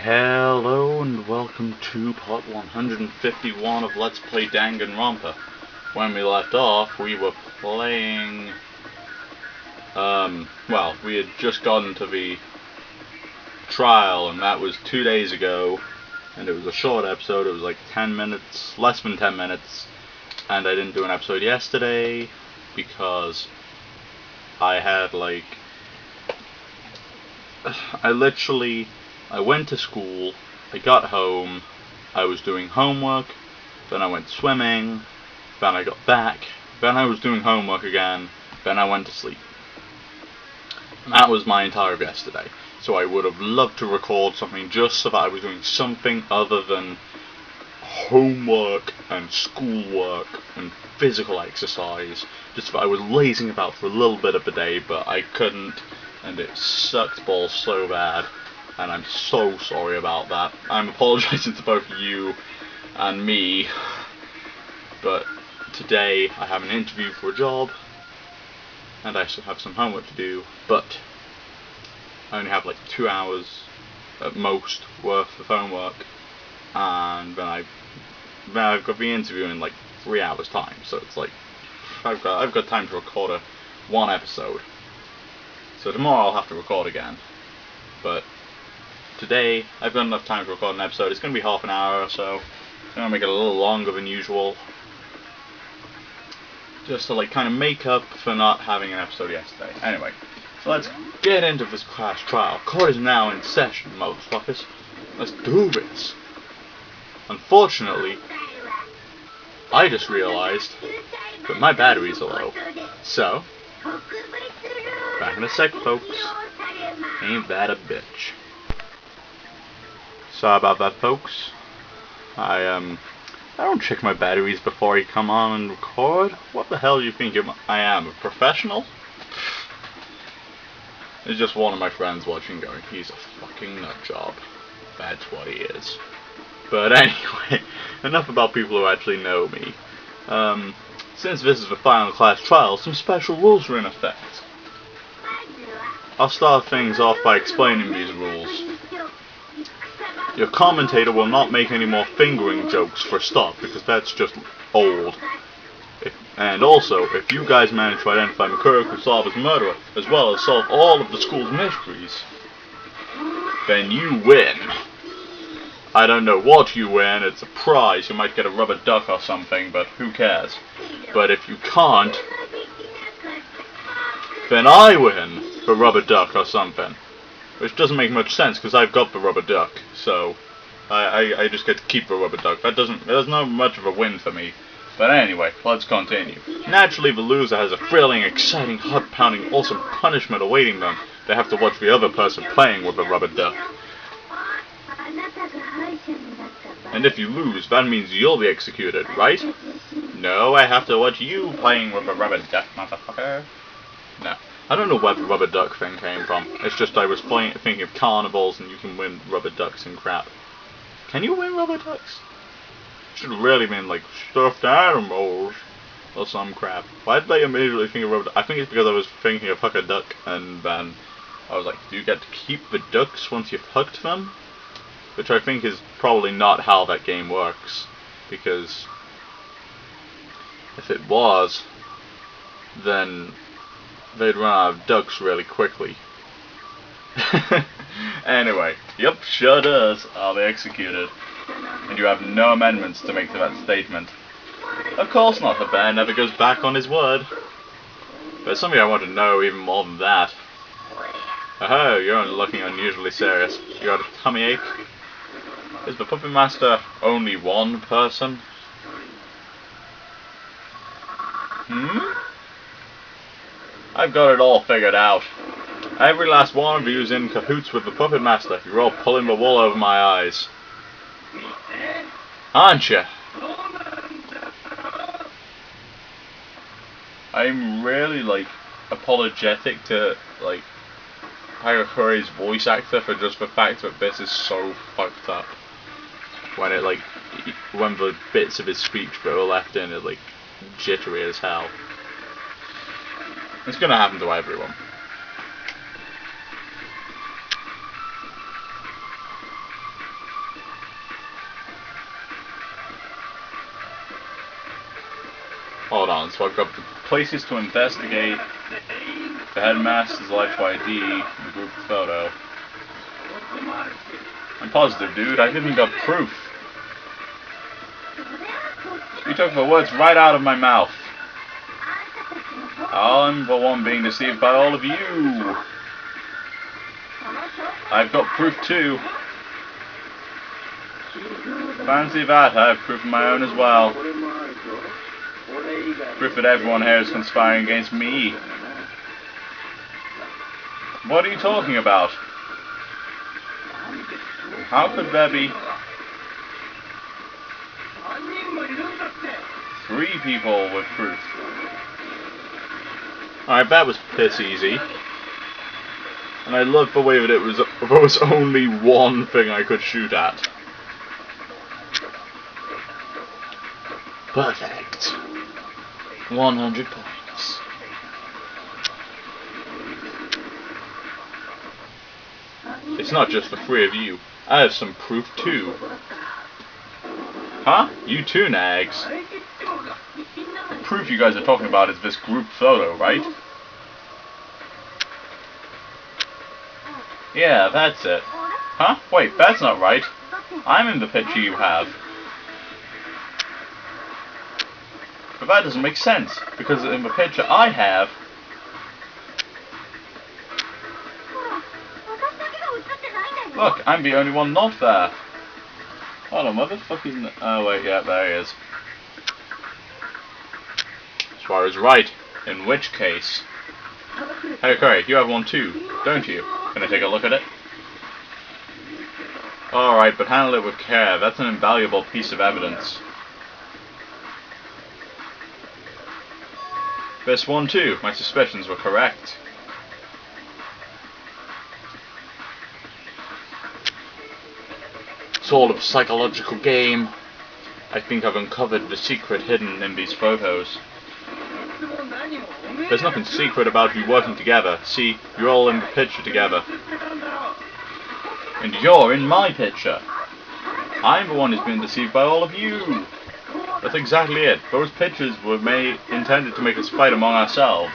Hello and welcome to part 151 of Let's Play Dangan Ronpa. When we left off, we were playing... well, we had just gotten to the trial, and that was 2 days ago, and it was a short episode. It was like 10 minutes, less than 10 minutes, and I didn't do an episode yesterday because I had I went to school, I got home, I was doing homework, then I went swimming, then I got back, then I was doing homework again, then I went to sleep. And that was my entire yesterday. So I would have loved to record something just so that I was doing something other than homework and schoolwork and physical exercise. Just that I was lazing about for a little bit of the day, but I couldn't, and it sucked balls so bad. And I'm so sorry about that. I'm apologizing to both you and me, but today I have an interview for a job, and I still have some homework to do, but I only have like 2 hours at most worth of homework, and then I've got the interview in like 3 hours time, so it's like I've got time to record one episode. So tomorrow I'll have to record again, but today I've got enough time to record an episode. It's going to be half an hour or so. I'm going to make it a little longer than usual, just to kind of make up for not having an episode yesterday. Anyway, so let's get into this class trial. Court is now in session, motherfuckers. Let's do this. Unfortunately, I just realized that my batteries are low. So, back in a sec, folks. Ain't that a bitch? Sorry about that, folks. I don't check my batteries before I come on and record. What the hell do you think I am, a professional? It's just one of my friends watching going, he's a fucking nutjob. That's what he is. But anyway, enough about people who actually know me. Since this is the final class trial, some special rules are in effect. I'll start things off by explaining these rules. Your commentator will not make any more fingering jokes for a start, because that's just old. And also, if you guys manage to identify Mikuro Kusaba's murderer, as well as solve all of the school's mysteries, then you win. I don't know what you win, it's a prize, you might get a rubber duck or something, but who cares. But if you can't, then I win the rubber duck or something. Which doesn't make much sense, because I've got the rubber duck, so I just get to keep the rubber duck. There's not much of a win for me. But anyway, let's continue. Naturally, the loser has a thrilling, exciting, heart-pounding, awesome punishment awaiting them. They have to watch the other person playing with the rubber duck. And if you lose, that means you'll be executed, right? No, I have to watch you playing with the rubber duck, motherfucker. No. I don't know where the rubber duck thing came from. It's just I was thinking of carnivals and you can win rubber ducks and crap. Can you win rubber ducks? Should have really been like stuffed animals or some crap. Why did I immediately think of rubber duck? I think it's because I was thinking of Huck a Duck, and then I was like, do you get to keep the ducks once you've hucked them? Which I think is probably not how that game works, because if it was, then they'd run out of ducks really quickly. Anyway, yep, sure does. I'll be executed. And you have no amendments to make to that statement. Of course not, the bear never goes back on his word. There's something I want to know even more than that. Oh, you're looking unusually serious. You got a tummy ache? Is the puppet master only one person? I've got it all figured out. Every last one of you is in cahoots with the puppet master. You're all pulling the wool over my eyes. Aren't you? I'm really, apologetic to, Hayakuri's voice actor for just the fact that this is so fucked up. When when the bits of his speech that were left in are, jittery as hell. It's gonna happen to everyone. Hold on, so I've got the places to investigate, the headmaster's electro ID, the group photo. I'm positive, dude, I've even got proof. You took the words right out of my mouth. I'm the one being deceived by all of you. I've got proof too. Fancy that, I have proof of my own as well. Proof that everyone here is conspiring against me. What are you talking about? How could there be 3 people with proof? Alright, that was piss easy. And I love the way that there was only one thing I could shoot at. Perfect. 100 points. It's not just the 3 of you. I have some proof too. Huh? You too, Nags. The proof you guys are talking about is this group photo, right? Yeah, that's it. Huh? Wait, that's not right. I'm in the picture you have. But that doesn't make sense, because in the picture I have... Look, I'm the only one not there. Hold on, motherfucking... Oh wait, yeah, there he is. As far as right, in which case... Hey, Curry, you have one too, don't you? Can I take a look at it? Alright, but handle it with care. That's an invaluable piece of evidence. This one too. My suspicions were correct. It's all a psychological game. I think I've uncovered the secret hidden in these photos. There's nothing secret about you working together. See, you're all in the picture together. And you're in my picture. I'm the one who's been deceived by all of you. That's exactly it. Those pictures were intended to make us fight among ourselves.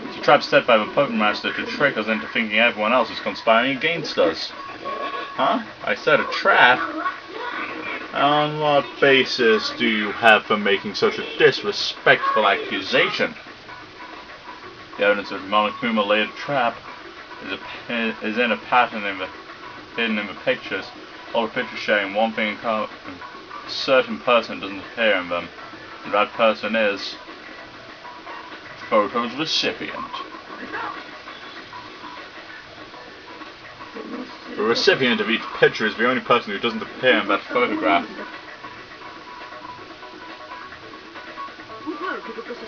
It's a trap set by the puppet master to trick us into thinking everyone else is conspiring against us. Huh? I said a trap? On what basis do you have for making such a disrespectful accusation? The evidence that Monokuma laid a trap is in a pattern hidden in the pictures. All the pictures sharing one thing in common. A certain person doesn't appear in them, and that person is the photo's recipient. The recipient of each picture is the only person who doesn't appear in that photograph.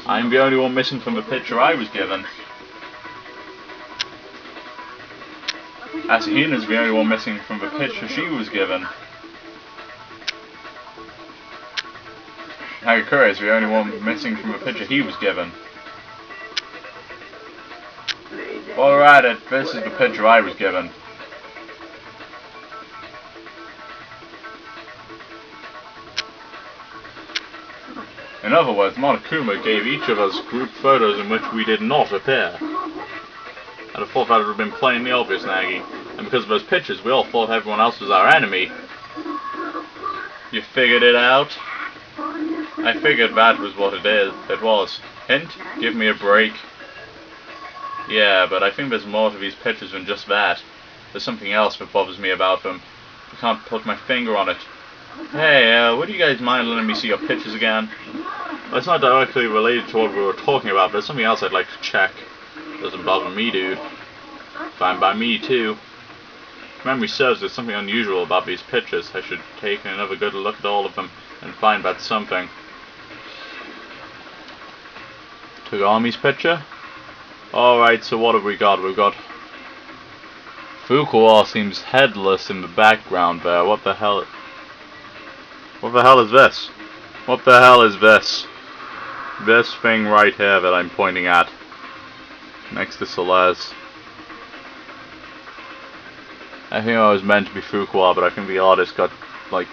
I'm the only one missing from the picture I was given. Asahina's the only one missing from the picture she was given. Hagakure is the only one missing from the picture he was given. Alright, this is the picture I was given. In other words, Monokuma gave each of us group photos in which we did not appear. I'd have thought that would have been plainly obvious, Nagi. And because of those pictures, we all thought everyone else was our enemy. You figured it out? I figured that was what it was. Hint? Give me a break. Yeah, but I think there's more to these pictures than just that. There's something else that bothers me about them. I can't put my finger on it. Hey, would you guys mind letting me see your pictures again? Well, it's not directly related to what we were talking about, but there's something else I'd like to check. Doesn't bother me, dude. Fine by me, too. If memory serves, there's something unusual about these pictures. I should take another good look at all of them and find that something. Tagami's picture? Alright, so what have we got? We've got... Fukuwa seems headless in the background there. What the hell... What the hell is this? What the hell is this? This thing right here that I'm pointing at. Next to Celeste. I think I was meant to be Fukuwa, but I think the artist got, like,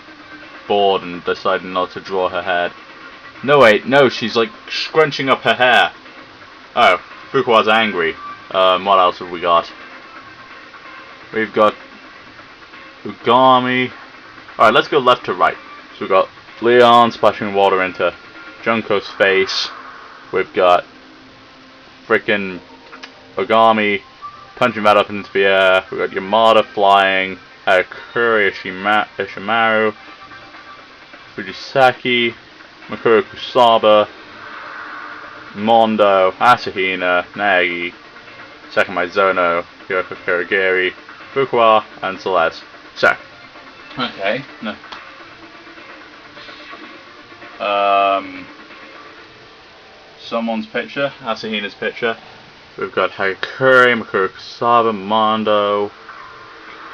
bored and decided not to draw her head. No, wait, no, she's like scrunching up her hair. Oh, Fukua's angry. What else have we got? We've got Ugami. Alright, let's go left to right. So we've got Leon splashing water into Junko's face. We've got frickin' Ogami punching that up into the air. We've got Yamada flying. Harakiri Ishimaru. Fujisaki. Makuro Kusaba. Mondo. Asahina. Nagi. Sakamai Zono. Kyoko Kurogiri. Fukuwa. And Celeste. So. Okay. No. Someone's picture. Asahina's picture. We've got Harakiri, Makuro Kusaba, Mondo.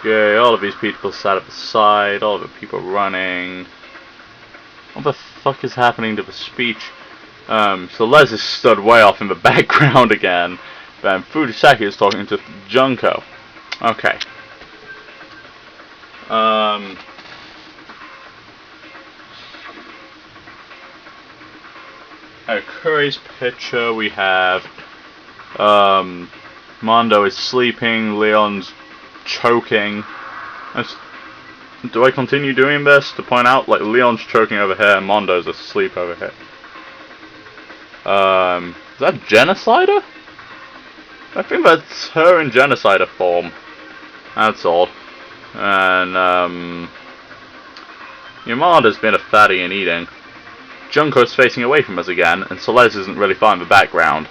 Yay, all of these people sat at the side, all of the people running. What the fuck is happening to the speech? So Les is stood way off in the background again. Then Fujisaki is talking to Junko. Okay. Harakiri's picture, we have Mondo is sleeping, Leon's choking. Do I continue doing this to point out, like, Leon's choking over here and Mondo's asleep over here? Is that Genocider? I think that's her in Genocider form. That's odd. And, Yamada's been a fatty and eating. Junko's facing away from us again, and Celeste isn't really far in the background.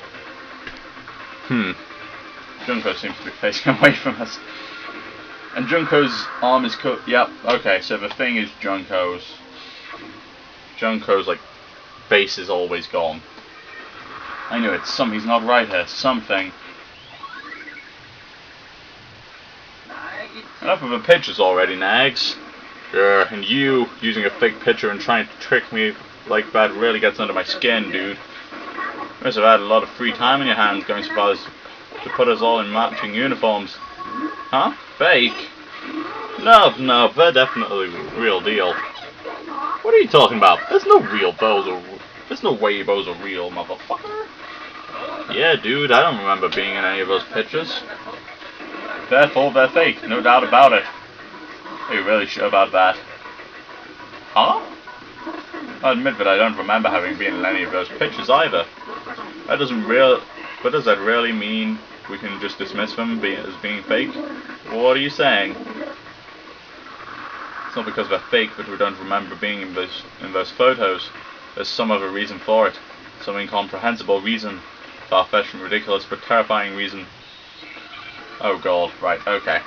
Junko seems to be facing away from us. And Junko's arm is cut. Yep, okay, so the thing is Junko's, like, face is always gone. I knew it. Something's not right here. Something. Enough of the pictures already, Nags. And you using a fake picture and trying to trick me like that really gets under my skin, dude. You must have had a lot of free time in your hands going so far as to put us all in matching uniforms. Huh? Fake? No, they're definitely real deal. What are you talking about? There's no real bows or... There's no way those are real, motherfucker. Yeah, dude, I don't remember being in any of those pictures. Therefore, they're fake, no doubt about it. Are you really sure about that? Huh? I'll admit that I don't remember having been in any of those pictures either. But does that really mean we can just dismiss them as being fake? What are you saying? It's not because they're fake that we don't remember being in those photos. There's some other reason for it. Some incomprehensible reason. Far-fetched and ridiculous but terrifying reason. Oh god, right, okay.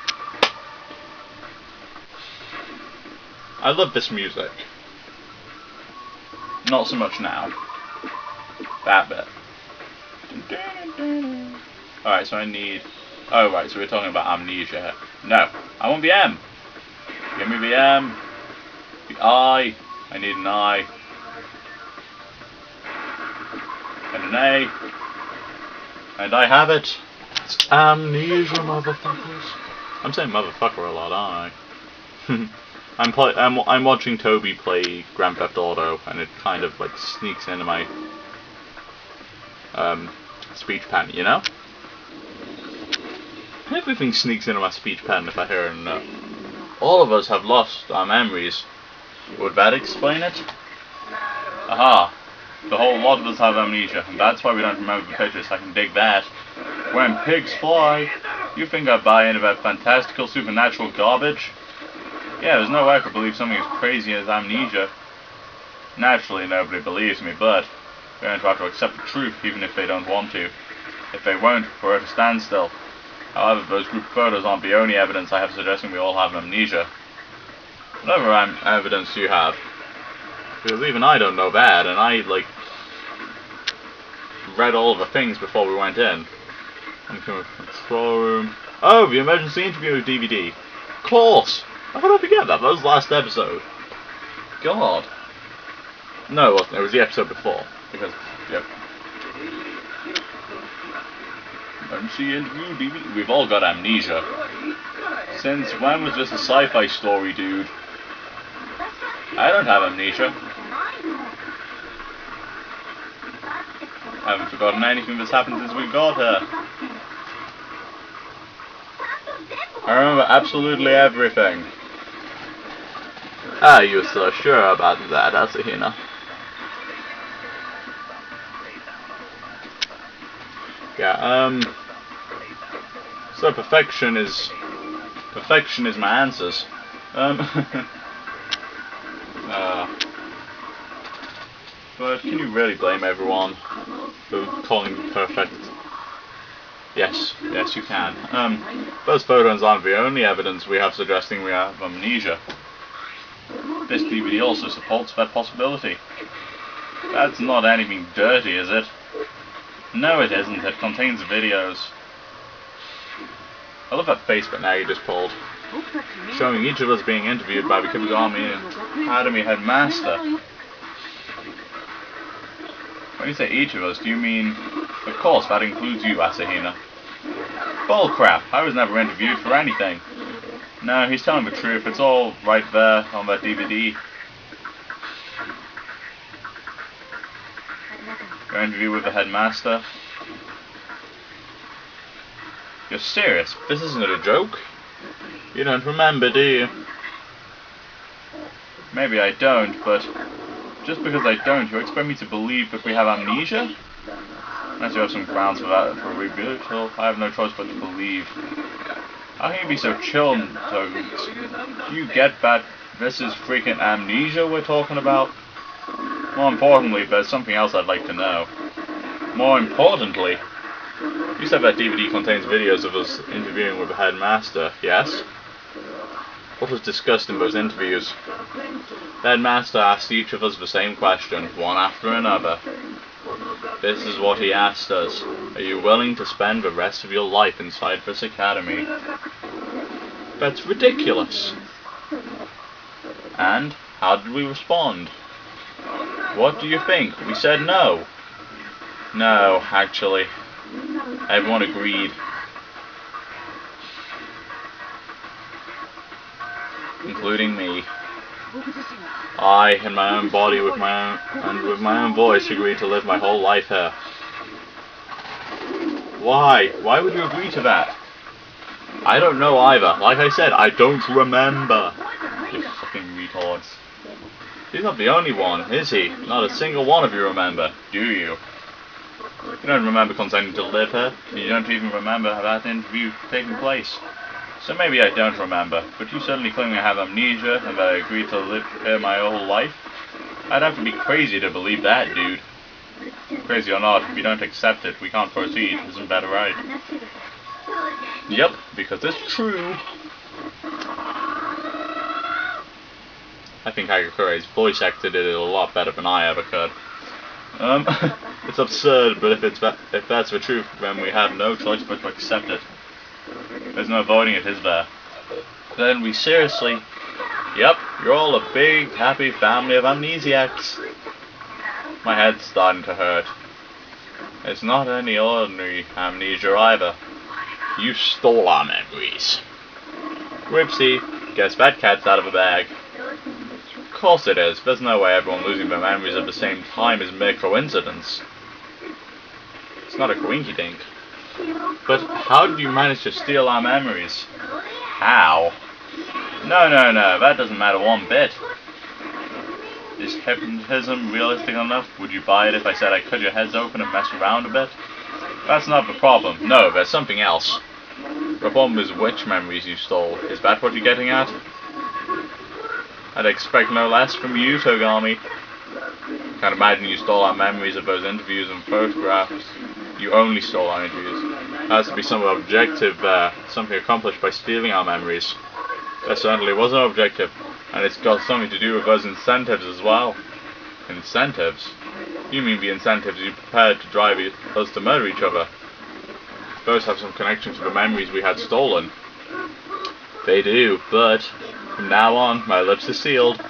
I love this music. Not so much now. That bit. Alright, so I need... Oh, right, so we're talking about amnesia here. No, I want the M. Give me the M. The I. I need an I. And an A. And I have it. It's amnesia, motherfuckers. I'm saying motherfucker a lot, aren't I? I'm watching Toby play Grand Theft Auto, and it kind of like sneaks into my speech pattern, you know? Everything sneaks into my speech pattern if I hear it enough. All of us have lost our memories. Would that explain it? Aha. The whole lot of us have amnesia, and that's why we don't remember the pictures. I can dig that. When pigs fly, you think I buy into that fantastical supernatural garbage? Yeah, there's no way I could believe something as crazy as amnesia. Naturally, nobody believes me, but we're going to have to accept the truth, even if they don't want to. If they won't, we're at a standstill. However, those group photos aren't the only evidence I have suggesting we all have amnesia. Whatever evidence you have. Because even I don't know that, and I, like, read all the things before we went in. I'm coming from the control room. Oh, the emergency interview DVD. Of course! How could I forget that? That was the last episode. God. No, it was the episode before. Because, yep. Emergency interview DVD. We've all got amnesia. Since when was this a sci-fi story, dude? I don't have amnesia. Haven't forgotten anything that's happened since we got here. I remember absolutely everything. Ah, you're so sure about that, Asahina. Yeah, so perfection is my answers. But can you really blame everyone for calling me perfect? Yes, you can. Those photos aren't the only evidence we have suggesting we have amnesia. This DVD also supports that possibility. That's not anything dirty, is it? No, it isn't. It contains videos. I love that face but now you just pulled. Showing each of us being interviewed by the Kibigami Academy headmaster. When you say each of us, do you mean... Of course, that includes you, Asahina. Bullcrap! I was never interviewed for anything. No, he's telling the truth. It's all right there on that DVD. Your interview with the headmaster. You're serious? This isn't a joke? You don't remember, do you? Maybe I don't, but just because I don't, you expect me to believe that we have amnesia? Unless you have some grounds for that for a reboot, well, I have no choice but to believe. How can you be so chill, Togens? Do you get that this is freaking amnesia we're talking about? More importantly, there's something else I'd like to know. More importantly, you said that DVD contains videos of us interviewing with the headmaster, yes? What was discussed in those interviews? The headmaster asked each of us the same question, one after another. This is what he asked us. Are you willing to spend the rest of your life inside this academy? That's ridiculous. And how did we respond? What do you think? We said no. No, actually. Everyone agreed. Including me. I, in my own body, with my own voice, agreed to live my whole life here. Why? Why would you agree to that? I don't know either. Like I said, I don't remember. You fucking retards. He's not the only one, is he? Not a single one of you remember, do you? You don't remember consenting to live here. You don't even remember that interview taking place. So maybe I don't remember, but you certainly claim I have amnesia and that I agreed to live here my whole life. I'd have to be crazy to believe that, dude. Crazy or not, if you don't accept it, we can't proceed. Isn't that right? Yep, because it's true. I think Hagakure's voice acted it a lot better than I ever could. It's absurd, but if that's the truth, then we have no choice but to accept it. There's no avoiding it, is there? Then we seriously... Yep, you're all a big, happy family of amnesiacs. My head's starting to hurt. It's not any ordinary amnesia either. You stole our memories. Whoopsie, guess that cat's out of the bag. Of course it is. There's no way everyone losing their memories at the same time is mere coincidence. It's not a coinky-dink. But how did you manage to steal our memories? How? No, that doesn't matter one bit. Is hypnotism realistic enough? Would you buy it if I said I cut your heads open and mess around a bit? That's not the problem. No, there's something else. The problem is which memories you stole. Is that what you're getting at? I'd expect no less from you, Togami. Can't imagine you stole our memories of those interviews and photographs. You only stole our interviews. There has to be some objective there, something accomplished by stealing our memories. There certainly was no objective, and it's got something to do with those incentives as well. Incentives? You mean the incentives you prepared to drive us to murder each other? Those have some connection to the memories we had stolen. They do, but from now on, my lips are sealed.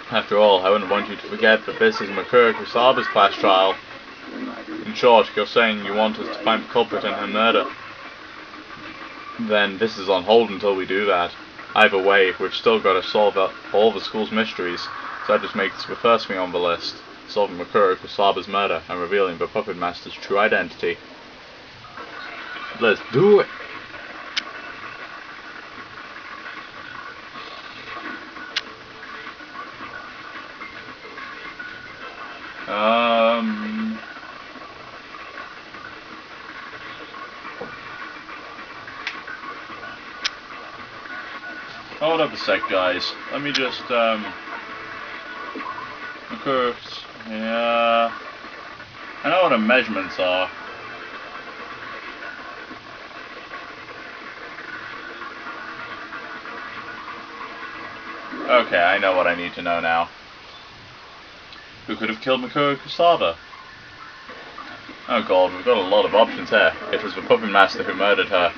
After all, I wouldn't want you to forget that this is Makura Kusaba's class trial. In short, you're saying you want us to find the culprit in her murder. Then this is on hold until we do that. Either way, we've still got to solve all the school's mysteries, so that just makes the first thing on the list. solving Makuro Kusaba's murder and revealing the Puppet Master's true identity. Let's do it! Hold up a sec, guys. Let me just, Makuro, yeah, I know what the measurements are. Okay, I know what I need to know now. Who could have killed Makuro Kusaba? Oh god, we've got a lot of options here. It was the Puppet Master who murdered her.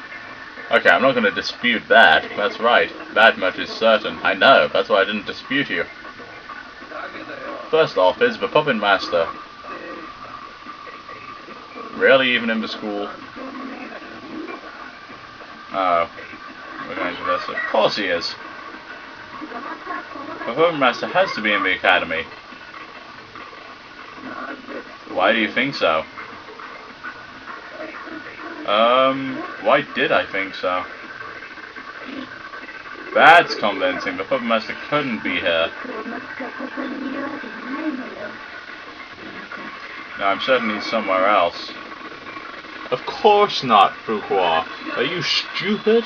Okay, I'm not going to dispute that. That's right. That much is certain. I know. That's why I didn't dispute you. First off, is the Puppet Master really even in the school? Oh. We're going to this. Of course he is. The Puppet Master has to be in the academy. Why do you think so? Why did I think so? That's convincing. The Puppet Master couldn't be here. No, I'm certain he's somewhere else. Of course not, Fuqua. Are you stupid?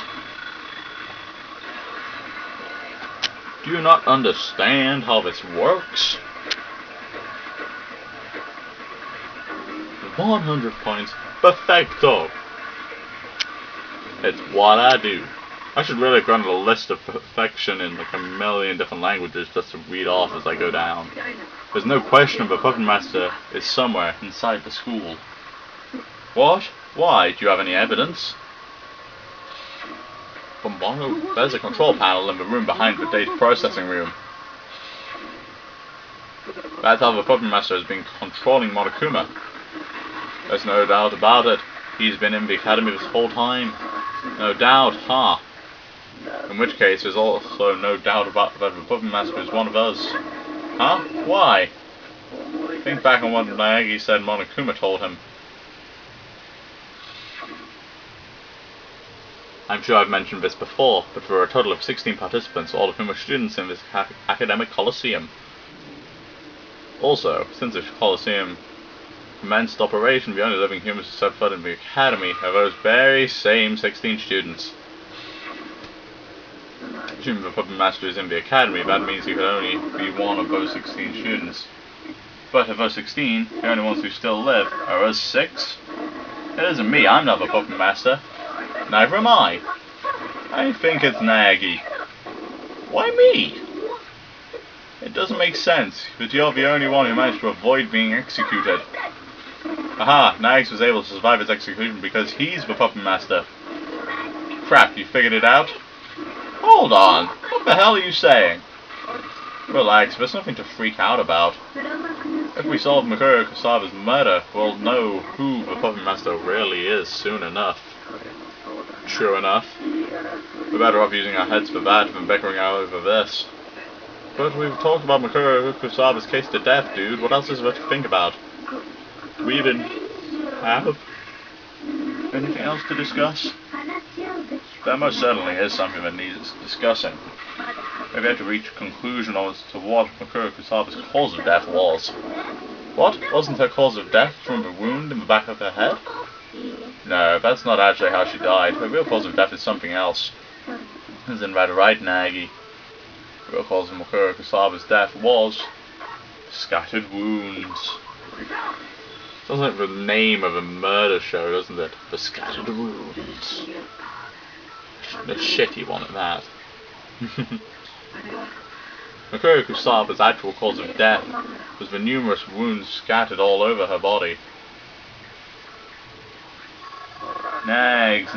Do you not understand how this works? 100 points. Perfecto! It's what I do. I should really run a list of perfection in like a million different languages just to read off as I go down. There's no question the Puppet Master is somewhere inside the school. What? Why? Do you have any evidence? Bombongo, there's a control panel in the room behind the data processing room. That's how the Puppet Master has been controlling Monokuma. There's no doubt about it. He's been in the academy this whole time. No doubt, huh? In which case, there's also no doubt about that the Puppet Master is one of us. Huh? Why? Think back on what Naegi said Monokuma told him. I'm sure I've mentioned this before, but there are a total of 16 participants, all of whom are students in this academic coliseum. Also, since the coliseum commenced operation, the only living humans who set foot in the academy are those very same 16 students. Assuming the Puppet Master is in the academy, that means he could only be one of those 16 students. But of those 16, the only ones who still live are us 6. It isn't me, I'm not the Puppet Master. Neither am I. I think it's Naegi. Why me? It doesn't make sense, but you're the only one who managed to avoid being executed. Aha, Nags was able to survive his execution because he's the Puppet Master. Crap, you figured it out? Hold on, what the hell are you saying? Relax, there's nothing to freak out about. If we solve Makuro Kusaba's murder, we'll know who the Puppet Master really is soon enough. True enough. We're better off using our heads for that than bickering over this. But we've talked about Makuro Kusaba's case to death, dude. What else is there to think about? Do we even have anything else to discuss? There most certainly is something that needs discussing. Maybe I have to reach a conclusion as to what Makuro Kusaba's cause of death was. What? Wasn't her cause of death from a wound in the back of her head? No, that's not actually how she died. Her real cause of death is something else. Isn't that right, Nagi? The real cause of Makuro Kusaba's death was scattered wounds. Sounds like the name of a murder show, doesn't it? The Scattered Wounds. The shitty one at that. Makuro Kusaba's actual cause of death was the numerous wounds scattered all over her body. Nags,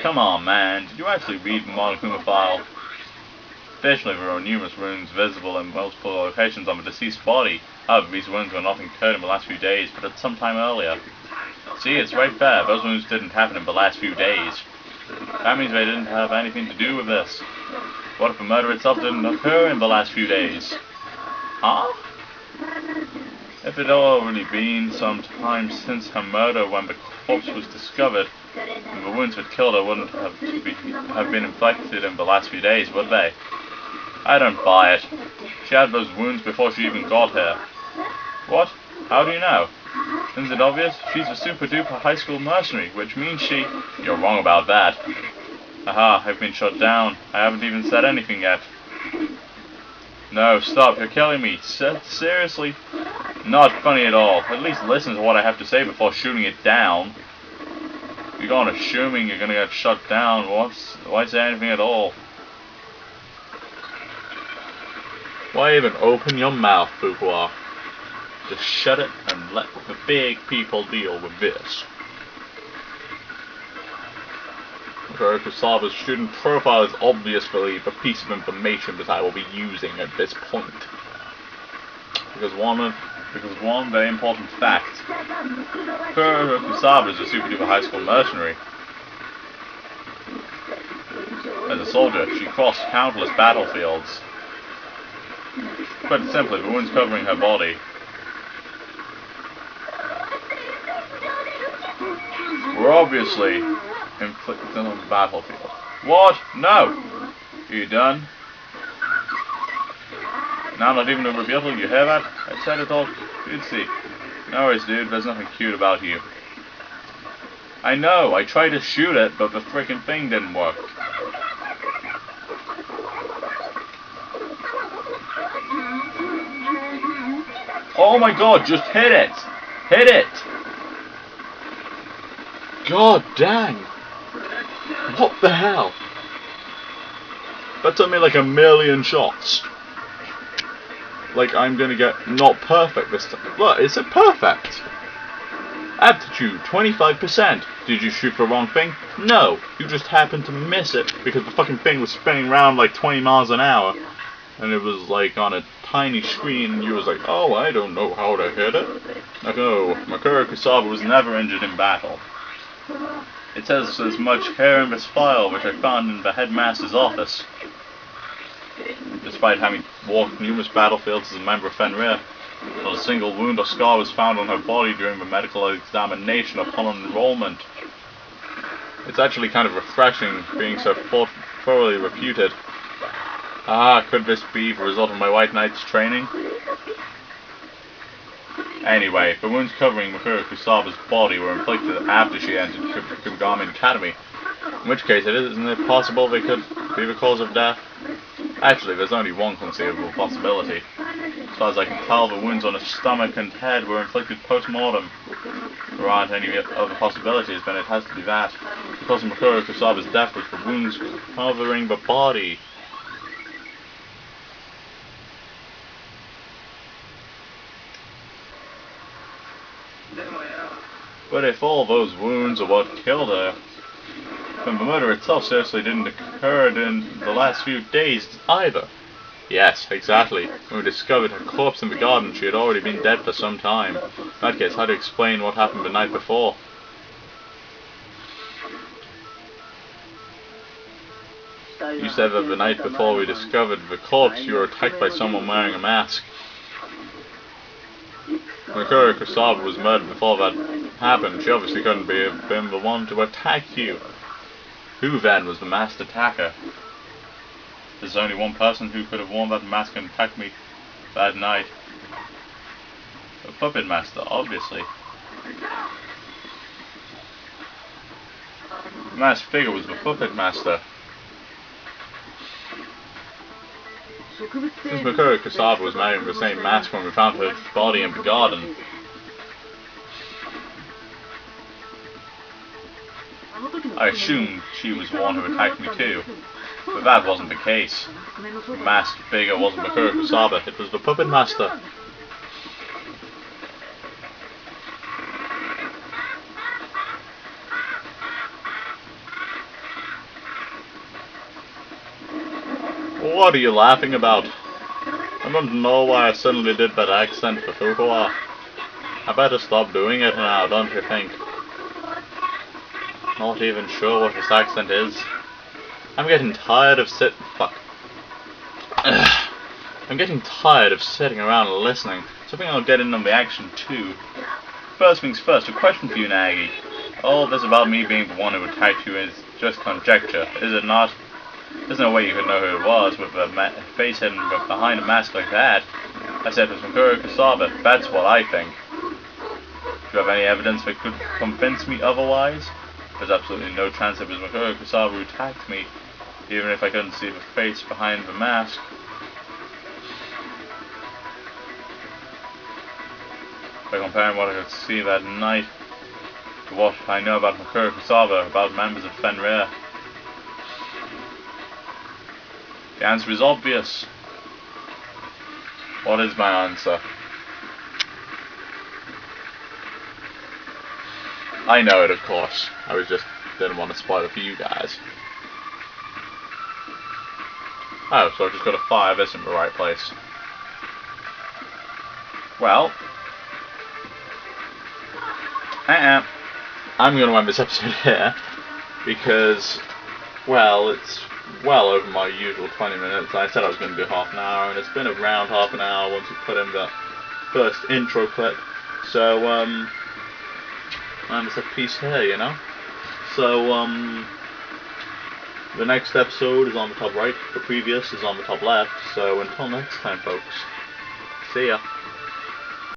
come on man, did you actually read the Monokuma file? Additionally, there were numerous wounds visible in multiple locations on the deceased body. However, these wounds were not occurred in the last few days, but at some time earlier. See, it's right there, those wounds didn't happen in the last few days. That means they didn't have anything to do with this. What if the murder itself didn't occur in the last few days? Huh? If it had already been some time since her murder when the corpse was discovered, then the wounds that killed her wouldn't have been inflicted in the last few days, would they? I don't buy it. She had those wounds before she even got here. What? How do you know? Isn't it obvious? She's a super duper high school mercenary, which means she... You're wrong about that. Aha, I've been shut down. I haven't even said anything yet. No, stop, you're killing me. Seriously? Not funny at all. At least listen to what I have to say before shooting it down. If you're going assuming you're gonna get shut down, why say anything at all? Why even open your mouth, Fuqua? Just shut it and let the big people deal with this. Kurosawa's student profile is obviously the piece of information that I will be using at this point. Because one very important fact. Kurosawa is a super duper high school mercenary. As a soldier, she crossed countless battlefields. Put simply, the wounds covering her body were obviously inflicted on the battlefield. What? No! Are you done? Now not even a rebuttal, you hear that? I said it all cutesy. No worries, dude, there's nothing cute about you. I know, I tried to shoot it, but the frickin' thing didn't work. Oh my god, just hit it! Hit it! God dang! What the hell? That took me like a million shots. Like I'm gonna get not perfect this time. Look, is it perfect? Aptitude, 25%. Did you shoot the wrong thing? No, you just happened to miss it because the fucking thing was spinning around like 20 miles an hour. And it was like on a tiny screen and you was like, oh, I don't know how to hit it. Like, oh, Makura Kurosawa was never injured in battle. It says as much here in this file, which I found in the headmaster's office. Despite having walked numerous battlefields as a member of Fenrir, not a single wound or scar was found on her body during the medical examination upon enrollment. It's actually kind of refreshing being so thoroughly refuted. Ah, could this be the result of my White Knight's training? Anyway, the wounds covering Makura Kurosawa's body were inflicted after she entered Kugami Academy. In which case, isn't it possible they could be the cause of death? Actually, there's only one conceivable possibility. As far as I can tell, the wounds on her stomach and head were inflicted post-mortem. If there aren't any other possibilities, then it has to be that. The cause of Makura Kurosawa's death was the wounds covering the body. But if all those wounds are what killed her, then the murder itself seriously didn't occur in the last few days either. Yes, exactly. When we discovered her corpse in the garden, she had already been dead for some time. In that case, how to explain what happened the night before? You said that the night before we discovered the corpse, you were attacked by someone wearing a mask. Makura Kurosawa was murdered before that happened. She obviously couldn't have been the one to attack you. Who then was the masked attacker? There's only one person who could have worn that mask and attacked me that night. The puppet master, obviously. The masked figure was the puppet master. Since Makura Kurosawa was wearing the same mask when we found her body in the garden, I assumed she was the one who attacked me too, but that wasn't the case. The masked figure wasn't Makura Kurosawa, it was the puppet master. What are you laughing about? I don't know why I suddenly did that accent for Fuqua. I better stop doing it now, don't you think? Not even sure what this accent is. I'm getting tired of I'm getting tired of sitting around listening So I think I'll get in on the action too. First things first, a question for you, Nagy. All this about me being the one who attacked you is just conjecture, is it not? There's no way you could know who it was with a face hidden behind a mask like that. I said it was Mikuru Kasaba, that's what I think. Do you have any evidence that could convince me otherwise? There's absolutely no chance it was Mikuru Kasaba who attacked me, even if I couldn't see the face behind the mask. By comparing what I could see that night to what I know about Mikuru Kasaba, about members of Fenrir, the answer is obvious. What is my answer? I know it, of course. I didn't want to spoil it for you guys. Oh, so I just got a 5 isn't the right place. Well, I'm going to end this episode here because, well, it's well over my usual 20 minutes. I said I was going to do half an hour, and it's been around half an hour once we put in the first intro clip. So, I'm just a piece here, you know? So, the next episode is on the top right, the previous is on the top left, so until next time, folks, see ya.